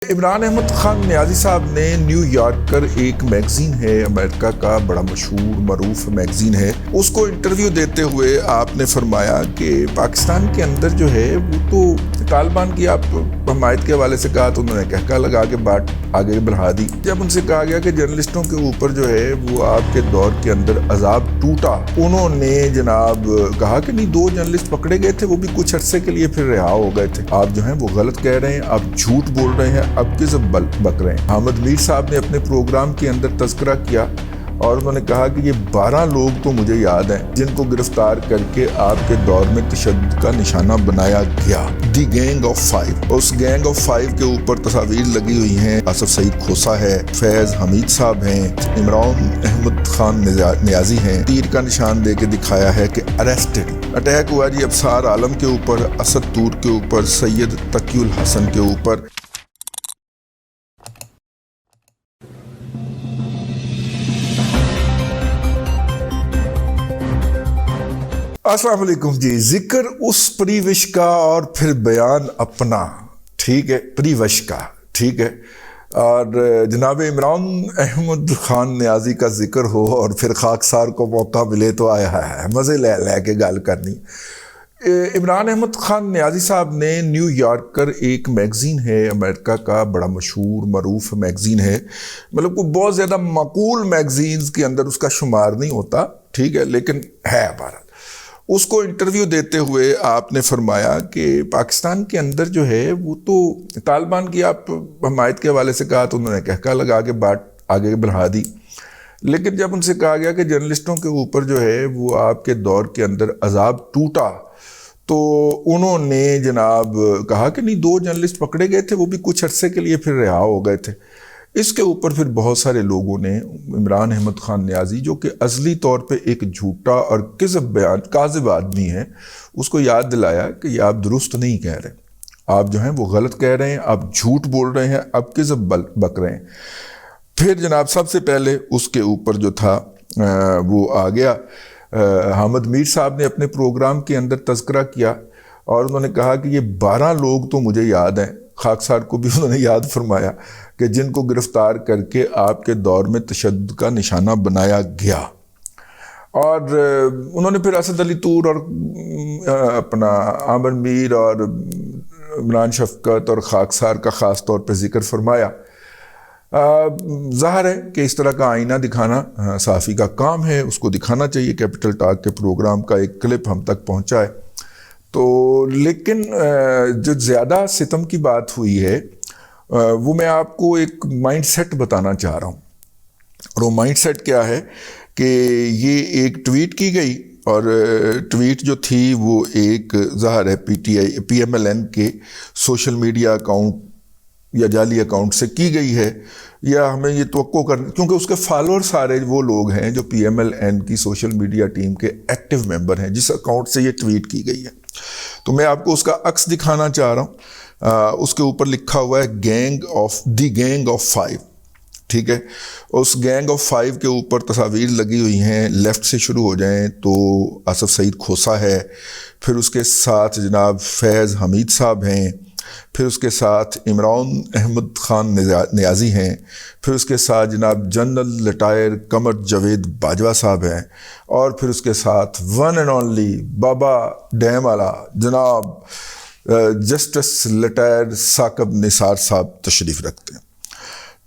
عمران احمد خان نیازی صاحب نے new yorker ایک میگزین ہے امریکہ کا بڑا مشہور معروف میگزین ہے، اس کو انٹرویو دیتے ہوئے آپ نے فرمایا کہ پاکستان کے اندر جو ہے وہ تو طالبان کی آپ حمایت کے حوالے سے کہا تو انہوں نے کہکا لگا کے بات آگے بڑھا دی۔ جب ان سے کہا گیا کہ جرنلسٹوں کے اوپر جو ہے وہ آپ کے دور کے اندر عذاب ٹوٹا، انہوں نے جناب کہا کہ نہیں، 2 جرنلسٹ پکڑے گئے تھے، وہ بھی کچھ عرصے کے لیے پھر رہا ہو گئے تھے، آپ جو ہیں وہ غلط کہہ رہے ہیں، آپ جھوٹ بول رہے ہیں، اب کذب بک رہے ہیں۔ حامد میر صاحب نے اپنے پروگرام کے اندر تذکرہ کیا اور انہوں نے کہا کہ یہ 12 لوگ تو مجھے یاد ہیں جن کو گرفتار کر کے آپ کے دور میں تشدد کا نشانہ بنایا گیا، دی گینگ آف 5۔ اس گینگ آف 5 کے اوپر تصاویر لگی ہوئی ہیں، آصف سعید کھوسہ ہے، فیض حمید صاحب ہیں، عمران احمد خان نیازی ہیں، تیر کا نشان دے کے دکھایا ہے کہ اریسٹڈ۔ اٹیک ہوا جی ابصار عالم کے اوپر، اسد طور کے اوپر، سید تقی الحسن کے اوپر۔ السلام علیکم جی، ذکر اس پریوش کا اور پھر بیان اپنا، ٹھیک ہے، پریوش کا، ٹھیک ہے، اور جناب عمران احمد خان نیازی کا ذکر ہو اور پھر خاکسار کو موقع ملے تو آیا ہے مزے لے کے گال کرنی۔ عمران احمد خان نیازی صاحب نے نیو یارکر ایک میگزین ہے امریکہ کا بڑا مشہور معروف میگزین ہے، مطلب کوئی بہت زیادہ معقول میگزینز کے اندر اس کا شمار نہیں ہوتا، ٹھیک ہے، لیکن ہے عبارت۔ اس کو انٹرویو دیتے ہوئے آپ نے فرمایا کہ پاکستان کے اندر جو ہے وہ تو طالبان کی آپ حمایت کے حوالے سے کہا تو انہوں نے کہکا لگا کے بات آگے بڑھا دی، لیکن جب ان سے کہا گیا کہ جرنلسٹوں کے اوپر جو ہے وہ آپ کے دور کے اندر عذاب ٹوٹا تو انہوں نے جناب کہا کہ نہیں، 2 جرنلسٹ پکڑے گئے تھے، وہ بھی کچھ عرصے کے لیے پھر رہا ہو گئے تھے۔ اس کے اوپر پھر بہت سارے لوگوں نے عمران احمد خان نیازی، جو کہ ازلی طور پہ ایک جھوٹا اور کاذب آدمی ہے، اس کو یاد دلایا کہ یہ آپ درست نہیں کہہ رہے، آپ جو ہیں وہ غلط کہہ رہے ہیں، آپ جھوٹ بول رہے ہیں، آپ کذب بک رہے ہیں۔ پھر جناب سب سے پہلے اس کے اوپر جو تھا وہ آ گیا، حامد میر صاحب نے اپنے پروگرام کے اندر تذکرہ کیا اور انہوں نے کہا کہ یہ 12 لوگ تو مجھے یاد ہیں، خاکسار کو بھی انہوں نے یاد فرمایا کہ جن کو گرفتار کر کے آپ کے دور میں تشدد کا نشانہ بنایا گیا۔ اور انہوں نے پھر اسد علی طور اور اپنا عامر میر اور عمران شفقت اور خاکسار کا خاص طور پہ ذکر فرمایا۔ ظاہر ہے کہ اس طرح کا آئینہ دکھانا صحافی کا کام ہے، اس کو دکھانا چاہیے۔ کیپٹل ٹاک کے پروگرام کا ایک کلپ ہم تک پہنچا ہے تو، لیکن جو زیادہ ستم کی بات ہوئی ہے وہ میں آپ کو ایک مائنڈ سیٹ بتانا چاہ رہا ہوں، اور وہ مائنڈ سیٹ کیا ہے کہ یہ ایک ٹویٹ کی گئی، اور ٹویٹ جو تھی وہ ایک ظاہر ہے پی ایم ایل این کے سوشل میڈیا اکاؤنٹ یا جعلی اکاؤنٹ سے کی گئی ہے، یا ہمیں یہ توقع کرنا، کیونکہ اس کے فالوور سارے وہ لوگ ہیں جو پی ایم ایل این کی سوشل میڈیا ٹیم کے ایکٹیو ممبر ہیں جس اکاؤنٹ سے یہ ٹویٹ کی گئی ہے۔ تو میں آپ کو اس کا عکس دکھانا چاہ رہا ہوں۔ اس کے اوپر لکھا ہوا ہے دی گینگ آف 5، ٹھیک ہے۔ اس گینگ آف 5 کے اوپر تصاویر لگی ہوئی ہیں، لیفٹ سے شروع ہو جائیں تو آصف سعید کھوسہ ہے، پھر اس کے ساتھ جناب فیض حمید صاحب ہیں، پھر اس کے ساتھ عمران احمد خان نیازی ہیں، پھر اس کے ساتھ جناب جنرل ریٹائر قمر جاوید باجوہ صاحب ہیں، اور پھر اس کے ساتھ ون اینڈ اونلی بابا ڈیم والا جناب جسٹس ریٹائر ثاقب نثار صاحب تشریف رکھتے ہیں۔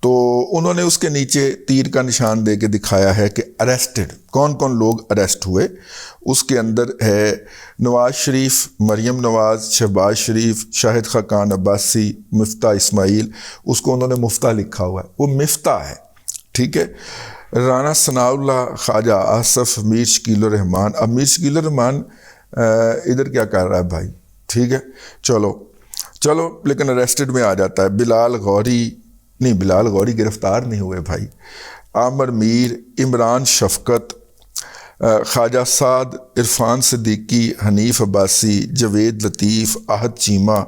تو انہوں نے اس کے نیچے تیر کا نشان دے کے دکھایا ہے کہ اریسٹڈ، کون کون لوگ اریسٹ ہوئے۔ اس کے اندر ہے نواز شریف، مریم نواز، شہباز شریف، شاہد خاقان عباسی، مفتاح اسماعیل، اس کو انہوں نے مفتاح لکھا ہوا ہے، وہ مفتاح ہے، ٹھیک ہے۔ رانا ثناء اللہ، خواجہ آصف، میر شکیل الرحمان۔ اب میر شکیل الرحمان ادھر کیا کر رہا ہے بھائی، ٹھیک ہے، چلو لیکن اریسٹڈ میں آ جاتا ہے۔ بلال غوری گرفتار نہیں ہوئے بھائی۔ عامر میر، عمران شفقت، خواجہ سعد، عرفان صدیقی، حنیف عباسی، جاوید لطیف، احد چیمہ،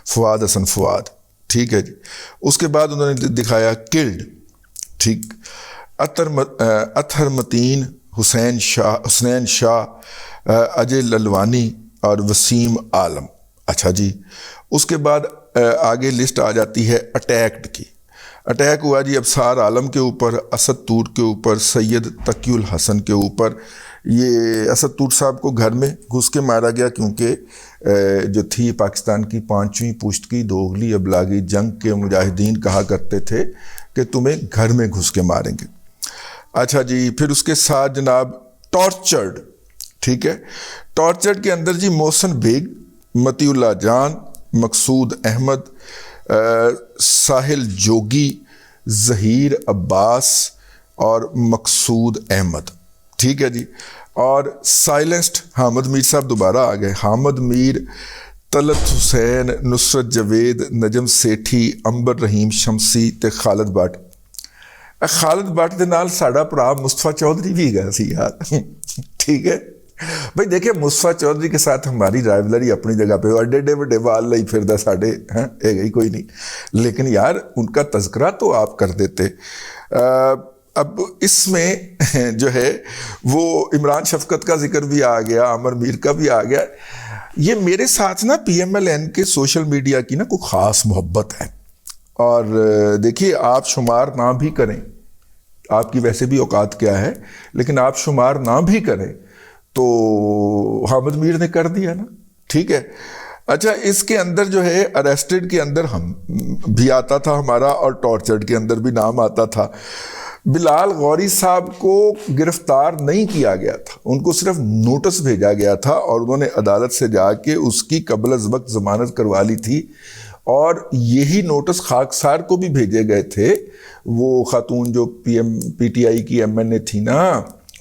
فواد حسن فواد، ٹھیک ہے جی۔ اس کے بعد انہوں نے دکھایا کلڈ، ٹھیک، اطہر متین، حسین شاہ، اجے للوانی اور وسیم عالم، اچھا جی۔ اس کے بعد آگے لسٹ آ جاتی ہے اٹیکڈ کی. اٹیک ہوا جی ابصار عالم کے اوپر، اسد طور کے اوپر، سید تقی الحسن کے اوپر. یہ اسد طور صاحب کو گھر میں گھس کے مارا گیا کیونکہ جو تھی پاکستان کی 5ویں پشت کی دوغلی ابلاغی جنگ کے مجاہدین کہا کرتے تھے کہ تمہیں گھر میں گھس کے ماریں گے. اچھا جی، پھر اس کے ساتھ جناب ٹارچرڈ. ٹھیک ہے، ٹارچرڈ کے اندر جی محسن بیگ، متی اللہ جان، مقصود احمد، ساحل جوگی، ظہیر عباس اور مقصود احمد. ٹھیک ہے جی. اور سائلنسڈ حامد میر صاحب دوبارہ آ گئے. حامد میر، طلعت حسین، نصرت جوید، نجم سیٹھی، انبر رحیم شمسی تے خالد بٹ. خالد بٹ دے نال ساڈا بھرا مصطفیٰ چودھری بھی گیا سی یار. ٹھیک ہے بھائی، دیکھیں مصطفیٰ چودھری کے ساتھ ہماری رائیولری اپنی جگہ پہ، ایڈے ایڈے وڈے وال لئی پھردا ساڈے ہے گئی کوئی نہیں، لیکن یار ان کا تذکرہ تو آپ کر دیتے. اب اس میں جو ہے وہ عمران شفقت کا ذکر بھی آ گیا، عامر میر کا بھی آ گیا. یہ میرے ساتھ نا پی ایم ایل این کے سوشل میڈیا کی نا کوئی خاص محبت ہے. اور دیکھیے آپ شمار نہ بھی کریں، آپ کی ویسے بھی اوقات کیا ہے، لیکن آپ شمار نہ بھی کریں تو حامد میر نے کر دیا نا. ٹھیک ہے. اچھا، اس کے اندر جو ہے اریسٹڈ کے اندر ہم بھی آتا تھا ہمارا، اور ٹارچرڈ کے اندر بھی نام آتا تھا. بلال غوری صاحب کو گرفتار نہیں کیا گیا تھا، ان کو صرف نوٹس بھیجا گیا تھا اور انہوں نے عدالت سے جا کے اس کی قبل از وقت ضمانت کروا لی تھی. اور یہی نوٹس خاکسار کو بھی بھیجے گئے تھے. وہ خاتون جو پی ٹی آئی کی ایم این اے تھی نا،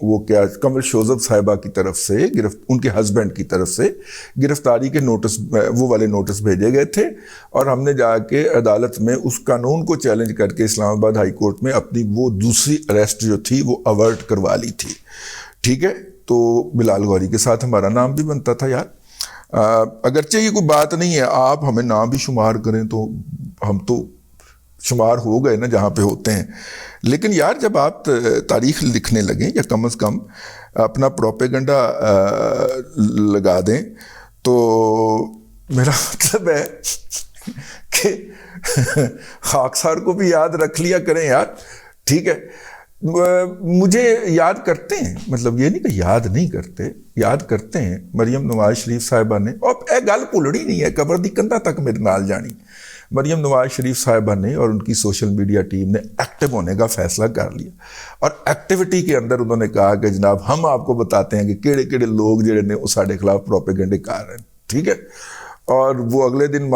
وہ کیا کمل شوزب صاحبہ کی طرف سے ان کے ہسبینڈ کی طرف سے گرفتاری کے نوٹس، وہ والے نوٹس بھیجے گئے تھے. اور ہم نے جا کے عدالت میں اس قانون کو چیلنج کر کے اسلام آباد ہائی کورٹ میں اپنی وہ دوسری اریسٹ جو تھی وہ اوارڈ کروا لی تھی. ٹھیک ہے. تو بلال غوری کے ساتھ ہمارا نام بھی بنتا تھا یار. اگرچہ یہ کوئی بات نہیں ہے، آپ ہمیں نام بھی شمار کریں تو ہم تو شمار ہو گئے نا جہاں پہ ہوتے ہیں. لیکن یار جب آپ تاریخ لکھنے لگیں یا کم از کم اپنا پروپیگنڈا لگا دیں تو میرا مطلب ہے کہ خاکسار کو بھی یاد رکھ لیا کریں یار. ٹھیک ہے. مجھے یاد کرتے ہیں، مطلب یہ نہیں کہ یاد نہیں کرتے، یاد کرتے ہیں. مریم نواز شریف صاحبہ نے، اور اے گل بھولڑی نہیں ہے، قبر دی کندا تک میرے نال جانی. مریم نواز شریف صاحبہ نے اور ان کی سوشل میڈیا ٹیم نے ایکٹیو ہونے کا فیصلہ کر لیا، اور ایکٹیویٹی کے اندر انہوں نے کہا کہ جناب ہم آپ کو بتاتے ہیں کہ کیڑے کیڑے لوگ جڑے نے وہ ساڈے خلاف پروپیگنڈے کر رہے ہیں. ٹھیک ہے. اور وہ اگلے دن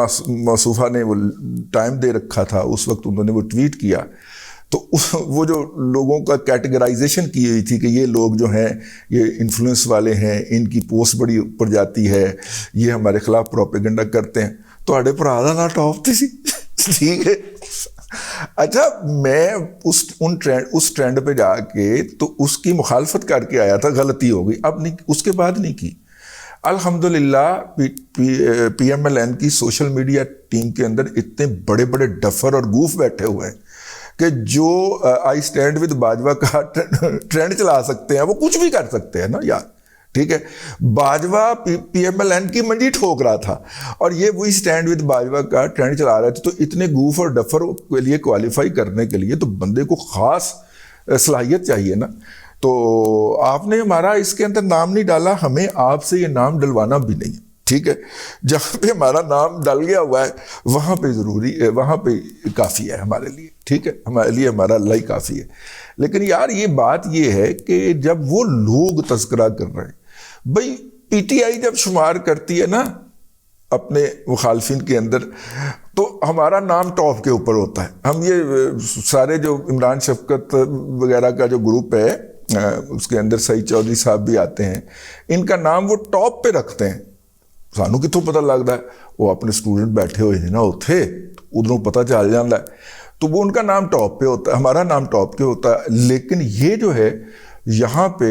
موصوفہ نے وہ ٹائم دے رکھا تھا، اس وقت انہوں نے وہ ٹویٹ کیا. تو وہ جو لوگوں کا کیٹیگرائزیشن کی ہوئی تھی کہ یہ لوگ جو ہیں یہ انفلوئنس والے ہیں، ان کی پوسٹ بڑی اوپر جاتی ہے، یہ ہمارے خلاف پروپیگنڈا کرتے ہیں، تو ہڈے پر آدھا نہ ٹاپ تھی سی. ٹھیک ہے. اچھا، میں اس ٹرینڈ پہ جا کے تو اس کی مخالفت کر کے آیا تھا، غلطی ہو گئی، اب نہیں، اس کے بعد نہیں کی. الحمدللہ پی ایم ایل این کی سوشل میڈیا ٹیم کے اندر اتنے بڑے بڑے ڈفر اور گوف بیٹھے ہوئے ہیں کہ جو آئی اسٹینڈ ود باجوہ کا ٹرینڈ چلا سکتے ہیں، وہ کچھ بھی کر سکتے ہیں نا یار. ٹھیک ہے. Bajwa P M L N کی منڈی ٹھوک رہا تھا اور یہ وہی اسٹینڈ ود باجوہ کا ٹرینڈ چلا رہے تھے. تو اتنے گوف اور ڈفر کے لیے کوالیفائی کرنے کے لیے تو بندے کو خاص صلاحیت چاہیے نا. تو آپ نے ہمارا اس کے اندر نام نہیں ڈالا، ہمیں آپ سے یہ نام ڈلوانا بھی نہیں. ٹھیک ہے. جہاں پہ ہمارا نام ڈل گیا ہوا ہے وہاں پہ ضروری ہے، وہاں پہ کافی ہے ہمارے لیے. ٹھیک ہے. ہمارے لیے ہمارا اللہ ہی کافی ہے. لیکن یار یہ بات یہ ہے کہ جب وہ لوگ تذکرہ کر رہے ہیں، بھائی پی ٹی آئی جب شمار کرتی ہے نا اپنے مخالفین کے اندر تو ہمارا نام ٹاپ کے اوپر ہوتا ہے. ہم یہ سارے جو عمران شفقت وغیرہ کا جو گروپ ہے اس کے اندر سعید چودھری صاحب بھی آتے ہیں، ان کا نام وہ ٹاپ پہ رکھتے ہیں. سانو کتوں پتہ لگتا ہے؟ وہ اپنے اسٹوڈنٹ بیٹھے ہوئے ہیں نا اتھے، ادھروں پتہ چل جاتا ہے. تو وہ ان کا نام ٹاپ پہ ہوتا ہے، ہمارا نام ٹاپ پہ ہوتا ہے. لیکن یہ جو ہے یہاں پہ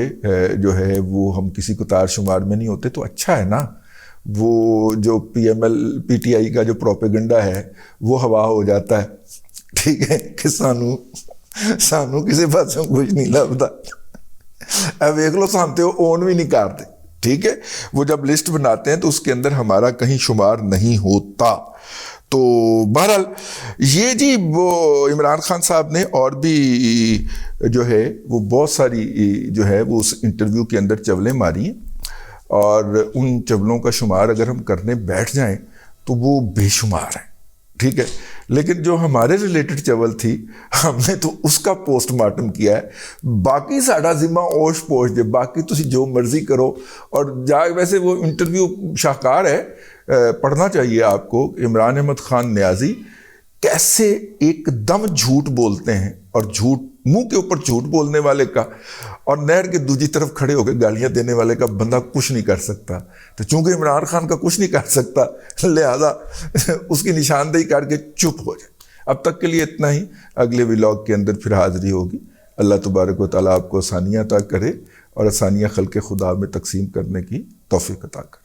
جو ہے وہ ہم کسی کو تار شمار میں نہیں ہوتے. تو اچھا ہے نا، وہ جو پی ٹی آئی کا جو پروپیگنڈا ہے وہ ہوا ہو جاتا ہے. ٹھیک ہے کہ سانو کسی پاس کچھ نہیں لبتا. ویکھ لو سانتے وہ اون بھی نہیں کرتے. ٹھیک ہے. وہ جب لسٹ بناتے ہیں تو اس کے اندر ہمارا کہیں شمار نہیں ہوتا. تو بہرحال یہ جی وہ عمران خان صاحب نے اور بھی جو ہے وہ بہت ساری جو ہے وہ اس انٹرویو کے اندر چولیں ماری ہیں، اور ان چولوں کا شمار اگر ہم کرنے بیٹھ جائیں تو وہ بے شمار ہیں، ٹھیک ہے. لیکن جو ہمارے ریلیٹڈ چول تھی ہم نے تو اس کا پوسٹ مارٹم کیا ہے. باقی ساڈا ذمہ اوش پوش دے، باقی تسی جو مرضی کرو. اور ویسے وہ انٹرویو شاہکار ہے، پڑھنا چاہیے آپ کو. عمران احمد خان نیازی کیسے ایک دم جھوٹ بولتے ہیں، اور جھوٹ منہ کے اوپر جھوٹ بولنے والے کا اور نہر کے دوسری طرف کھڑے ہو کے گالیاں دینے والے کا بندہ کچھ نہیں کر سکتا. تو چونکہ عمران خان کا کچھ نہیں کر سکتا لہذا اس کی نشاندہی کر کے چپ ہو جائے. اب تک کے لیے اتنا ہی. اگلے ولاگ کے اندر پھر حاضری ہوگی. اللہ تبارک و تعالیٰ آپ کو آسانیاں عطا کرے اور آسانیاں خلق خدا میں تقسیم کرنے کی توفیق عطا کرے.